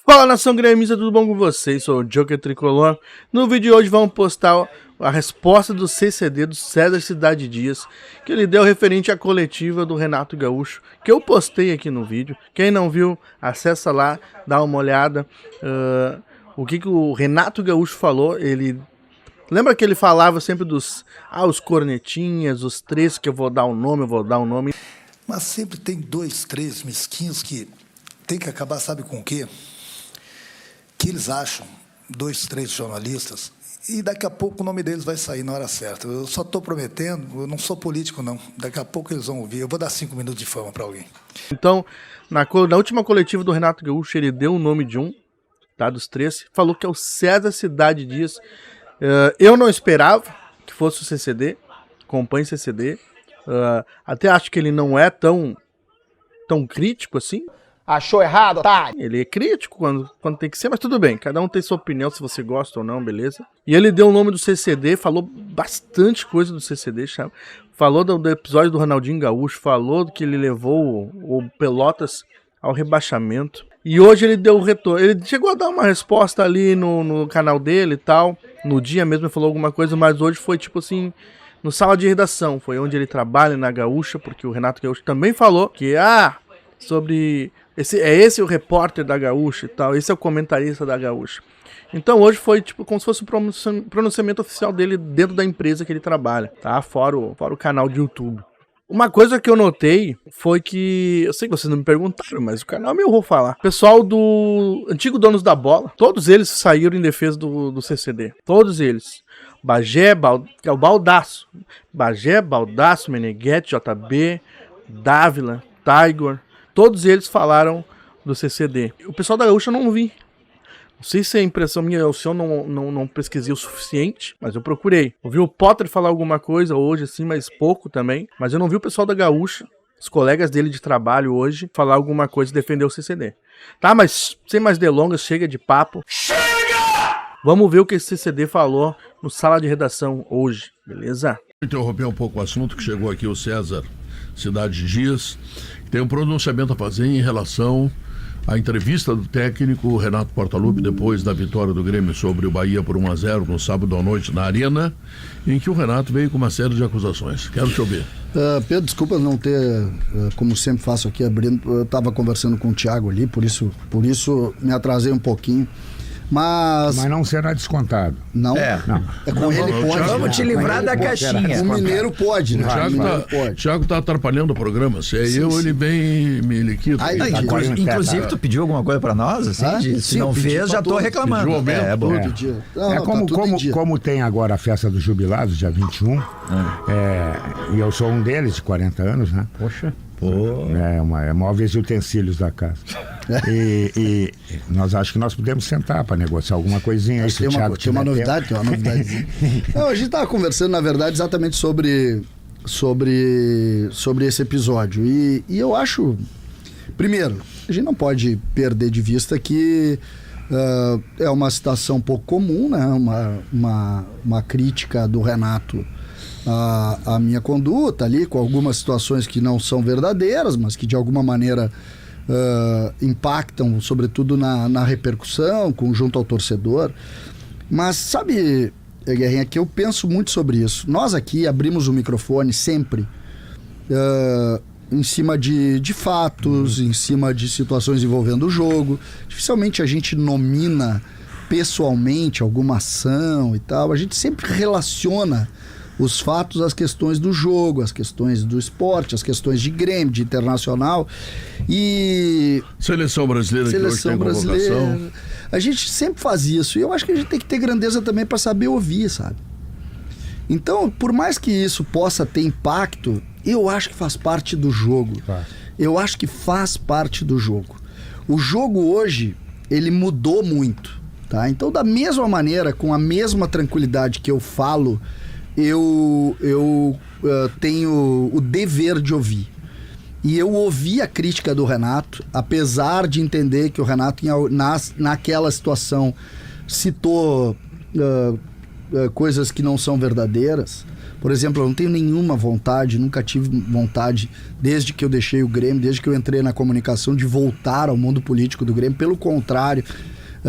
Fala, nação gremista, tudo bom com vocês? Sou o Joker Tricolor. No vídeo de hoje vamos postar a resposta do CCD do César Cidade Dias, que ele deu referente à coletiva do Renato Gaúcho, que eu postei aqui no vídeo. Quem não viu, acessa lá, dá uma olhada. O que o Renato Gaúcho falou, ele... Lembra que ele falava sempre dos... os cornetinhas, os três que eu vou dar um nome, Mas sempre tem 2, 3 mesquinhos que tem que acabar, sabe com o quê? Que eles acham, 2, 3 jornalistas, e daqui a pouco o nome deles vai sair na hora certa. Eu só estou prometendo, eu não sou político, não. Daqui a pouco eles vão ouvir. Eu vou dar 5 minutos de fama para alguém. Então, na última coletiva do Renato Gaúcho, ele deu o nome de um, tá, dos três, falou que é o César Cidade Dias. Eu não esperava que fosse o CCD, acompanhe CCD. Até acho que ele não é tão crítico assim. Achou errado, otário? Ele é crítico quando tem que ser, mas tudo bem, cada um tem sua opinião, se você gosta ou não, beleza? E ele deu o nome do CCD, falou bastante coisa do CCD, sabe? Falou do episódio do Ronaldinho Gaúcho, falou que ele levou o Pelotas ao rebaixamento. E hoje ele deu o retorno, ele chegou a dar uma resposta ali no canal dele e tal, no dia mesmo ele falou alguma coisa, mas hoje foi tipo assim... No sala de redação, foi onde ele trabalha na Gaúcha, porque o Renato Gaúcho também falou que, sobre... Esse é o repórter da Gaúcha e tal, esse é o comentarista da Gaúcha. Então hoje foi tipo como se fosse o pronunciamento oficial dele dentro da empresa que ele trabalha, tá? Fora o canal de YouTube. Uma coisa que eu notei foi que, eu sei que vocês não me perguntaram, mas o canal é meu, vou falar. Pessoal do antigo Donos da Bola, todos eles saíram em defesa do CCD, todos eles. Bagé, o Baldaço, Bagé, Baldaço, Meneghetti, JB, Dávila, Tiger, todos eles falaram do CCD. O pessoal da Gaúcha eu não vi. Não sei se é impressão minha ou se eu não pesquisei o suficiente, mas eu procurei. Eu vi o Potter falar alguma coisa hoje, assim, mas pouco também. Mas eu não vi o pessoal da Gaúcha, os colegas dele de trabalho hoje, falar alguma coisa e defender o CCD. Tá, mas sem mais delongas, chega de papo. Chega! Vamos ver o que esse CCD falou no sala de redação hoje, beleza? Interromper um pouco o assunto, que chegou aqui o César Cidade Dias, que tem um pronunciamento a fazer em relação à entrevista do técnico Renato Portaluppi depois da vitória do Grêmio sobre o Bahia por 1-0 no sábado à noite na Arena, em que o Renato veio com uma série de acusações. Quero te ouvir. Pedro, desculpa não ter, como sempre faço aqui, abrindo, eu estava conversando com o Thiago ali, por isso me atrasei um pouquinho. Mas não será descontado. Não? Não. Com ele pode. Vamos te livrar da caixinha. O mineiro pode, né? O Thiago tá atrapalhando o programa. Se é sim. Ele bem me liquida. Inclusive, tu pediu alguma coisa pra nós? Assim, se não fez, já tô reclamando. Pediu aumento. Como tem agora a festa dos jubilados, dia 21, e eu sou um deles, de 40 anos, né? Poxa. Móveis e utensílios da casa. E nós acho que nós podemos sentar para negociar alguma coisinha aí. Tem uma novidade. Não, a gente estava conversando, na verdade, exatamente sobre esse episódio. E eu acho, primeiro, a gente não pode perder de vista que é uma situação um pouco comum, né? Uma crítica do Renato a minha conduta ali, com algumas situações que não são verdadeiras, mas que de alguma maneira impactam, sobretudo na repercussão, junto ao torcedor. Mas sabe, Guerrinha, que eu penso muito sobre isso. Nós aqui abrimos o microfone sempre em cima de fatos, em cima de situações envolvendo o jogo. Dificilmente a gente nomina pessoalmente alguma ação e tal. A gente sempre relaciona os fatos às questões do jogo, às questões do esporte, às questões de Grêmio, de Internacional e... Seleção brasileira, que hoje tem convocação. A gente sempre faz isso e eu acho que a gente tem que ter grandeza também para saber ouvir, sabe? Então, por mais que isso possa ter impacto, eu acho que faz parte do jogo. Eu acho que faz parte do jogo. O jogo hoje, ele mudou muito, tá? Então, da mesma maneira, com a mesma tranquilidade que eu falo, eu tenho o dever de ouvir. E eu ouvi a crítica do Renato, apesar de entender que o Renato, naquela situação, citou coisas que não são verdadeiras. Por exemplo, eu não tenho nenhuma vontade, nunca tive vontade, desde que eu deixei o Grêmio, desde que eu entrei na comunicação, de voltar ao mundo político do Grêmio. Pelo contrário,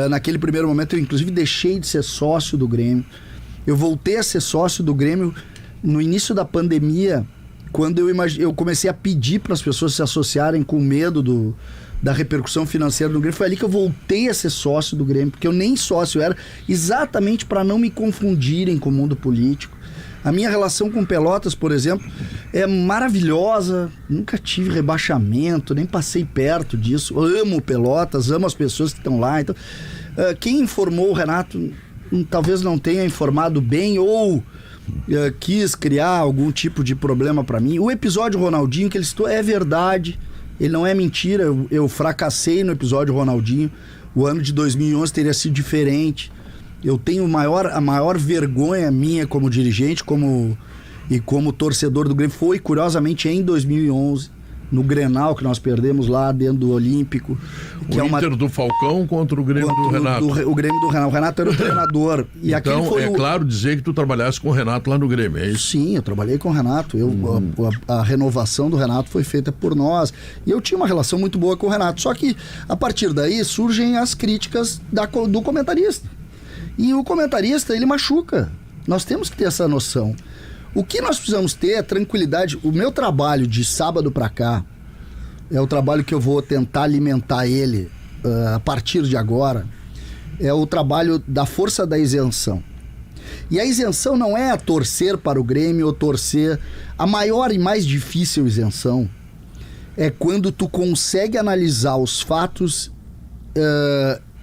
naquele primeiro momento eu inclusive deixei de ser sócio do Grêmio. Eu voltei a ser sócio do Grêmio no início da pandemia, quando eu comecei a pedir para as pessoas se associarem com medo da repercussão financeira do Grêmio. Foi ali que eu voltei a ser sócio do Grêmio, porque eu nem sócio era, exatamente para não me confundirem com o mundo político. A minha relação com Pelotas, por exemplo, é maravilhosa. Nunca tive rebaixamento, nem passei perto disso. Eu amo Pelotas, amo as pessoas que estão lá. Então, quem informou o Renato talvez não tenha informado bem ou quis criar algum tipo de problema para mim. O episódio Ronaldinho que ele citou é verdade, ele não é mentira. Eu fracassei no episódio Ronaldinho. O ano de 2011 teria sido diferente. Eu tenho a maior vergonha minha como dirigente e como torcedor do Grêmio foi, curiosamente, em 2011, no Grenal, que nós perdemos lá dentro do Olímpico. O Inter do Falcão contra o Grêmio do Renato. O Grêmio do Renato. O Renato era o treinador. E então, foi claro dizer que tu trabalhasse com o Renato lá no Grêmio, é isso? Sim, eu trabalhei com o Renato. A renovação do Renato foi feita por nós. E eu tinha uma relação muito boa com o Renato. Só que, a partir daí, surgem as críticas do comentarista. E o comentarista, ele machuca. Nós temos que ter essa noção. O que nós precisamos ter é tranquilidade. O meu trabalho de sábado pra cá é o trabalho que eu vou tentar alimentar ele a partir de agora. É o trabalho da força da isenção. E a isenção não é a torcer para o Grêmio ou torcer. A maior e mais difícil isenção é quando tu consegue analisar os fatos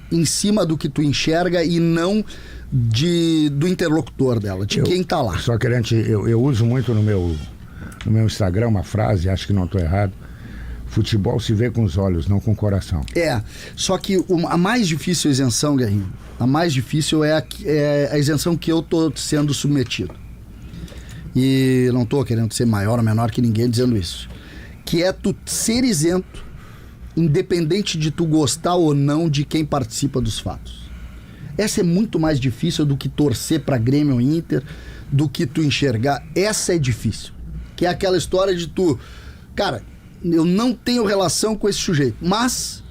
em cima do que tu enxerga e não do interlocutor dela, de quem tá lá. Só que eu uso muito no meu Instagram uma frase, acho que não estou errado: futebol se vê com os olhos, não com o coração. Só que a mais difícil isenção, Guerrinho, a mais difícil é a isenção que eu tô sendo submetido. E não tô querendo ser maior ou menor que ninguém dizendo isso. Que é tu ser isento, independente de tu gostar ou não de quem participa dos fatos. Essa é muito mais difícil do que torcer para Grêmio ou Inter, do que tu enxergar. Essa é difícil. Que é aquela história de tu... Cara, eu não tenho relação com esse sujeito, mas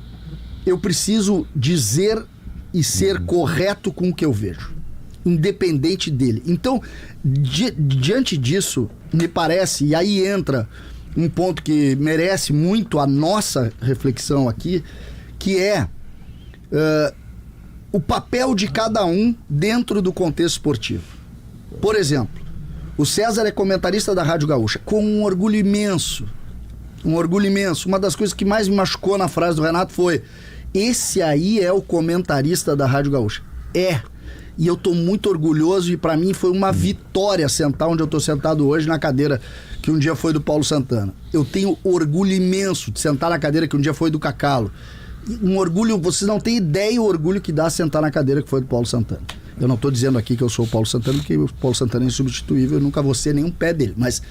eu preciso dizer e ser correto com o que eu vejo, independente dele. Então, diante disso, me parece, e aí entra um ponto que merece muito a nossa reflexão aqui, que é o papel de cada um dentro do contexto esportivo. Por exemplo, o César é comentarista da Rádio Gaúcha, com um orgulho imenso. Uma das coisas que mais me machucou na frase do Renato foi: esse aí é o comentarista da Rádio Gaúcha. E eu tô muito orgulhoso, e pra mim foi uma vitória sentar onde eu tô sentado hoje, na cadeira que um dia foi do Paulo Santana. Eu tenho orgulho imenso de sentar na cadeira que um dia foi do Cacalo. Um orgulho, vocês não têm ideia o orgulho que dá sentar na cadeira que foi do Paulo Santana. Eu não tô dizendo aqui que eu sou o Paulo Santana, porque o Paulo Santana é insubstituível, eu nunca vou ser nenhum pé dele, mas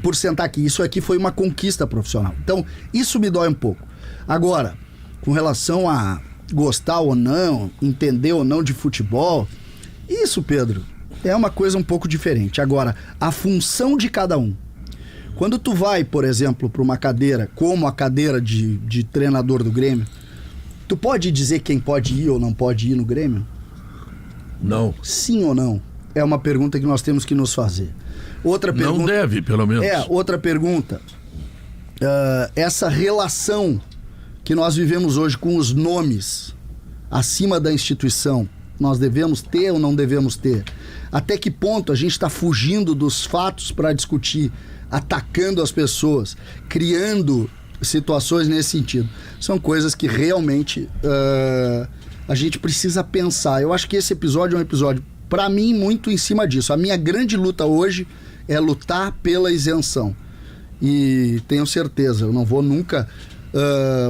por sentar aqui, isso aqui foi uma conquista profissional. Então, isso me dói um pouco. Agora, com relação a gostar ou não, entender ou não de futebol, isso, Pedro, é uma coisa um pouco diferente. Agora, a função de cada um. Quando tu vai, por exemplo, para uma cadeira, como a cadeira de treinador do Grêmio, tu pode dizer quem pode ir ou não pode ir no Grêmio? Não. Sim ou não? É uma pergunta que nós temos que nos fazer. Outra pergunta... Não deve, pelo menos. Outra pergunta. Essa relação que nós vivemos hoje com os nomes acima da instituição, nós devemos ter ou não devemos ter? Até que ponto a gente está fugindo dos fatos para discutir, atacando as pessoas, criando situações nesse sentido? São coisas que realmente a gente precisa pensar. Eu acho que esse episódio é um episódio, para mim, muito em cima disso. A minha grande luta hoje é lutar pela isenção. E tenho certeza, eu não vou nunca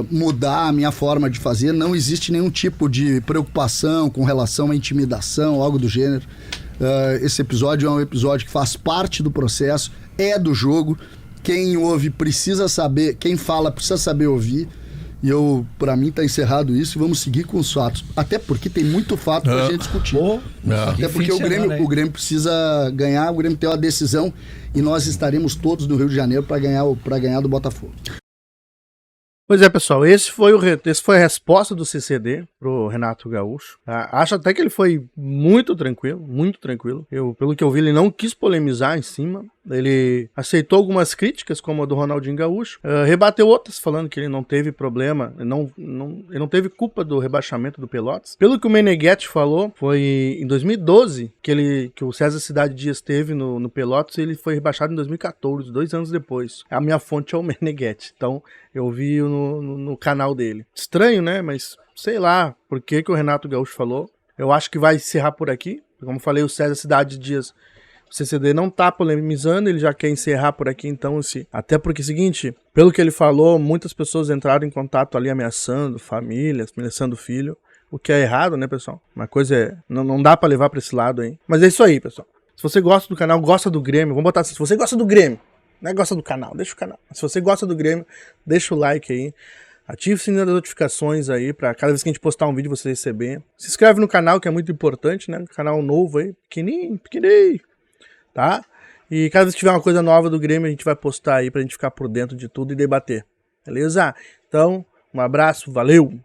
mudar a minha forma de fazer. Não existe nenhum tipo de preocupação com relação à intimidação, algo do gênero. Esse episódio é um episódio que faz parte do processo, é do jogo. Quem ouve precisa saber, quem fala precisa saber ouvir. E pra mim, tá encerrado isso e vamos seguir com os fatos. Até porque tem muito fato pra gente discutir. Até porque o Grêmio precisa ganhar, o Grêmio tem uma decisão e nós estaremos todos no Rio de Janeiro para ganhar do Botafogo. Pois é, pessoal, esse foi a resposta do CCD pro Renato Gaúcho. Acho até que ele foi muito tranquilo. Pelo que eu vi, ele não quis polemizar em cima. Ele aceitou algumas críticas, como a do Ronaldinho Gaúcho, rebateu outras, falando que ele não teve problema, ele não teve culpa do rebaixamento do Pelotas. Pelo que o Meneghetti falou, foi em 2012 que o César Cidade Dias teve no Pelotas, e ele foi rebaixado em 2014, 2 anos depois. A minha fonte é o Meneghetti, então eu vi no canal dele. Estranho, né? Mas sei lá por que o Renato Gaúcho falou. Eu acho que vai encerrar por aqui. Como falei, o César Cidade Dias, o CCD não tá polemizando, ele já quer encerrar por aqui, então, até porque, seguinte, pelo que ele falou, muitas pessoas entraram em contato ali ameaçando famílias, ameaçando filho, o que é errado, né, pessoal? Uma coisa não dá pra levar pra esse lado aí. Mas é isso aí, pessoal. Se você gosta do canal, gosta do Grêmio, vamos botar assim, se você gosta do Grêmio, não é gosta do canal, deixa o canal. Se você gosta do Grêmio, deixa o like aí. Ative o sininho das notificações aí, pra cada vez que a gente postar um vídeo você receber. Se inscreve no canal, que é muito importante, né? Canal novo aí, pequenininho, tá? E cada vez que tiver uma coisa nova do Grêmio, a gente vai postar aí pra gente ficar por dentro de tudo e debater. Beleza? Então, um abraço, valeu!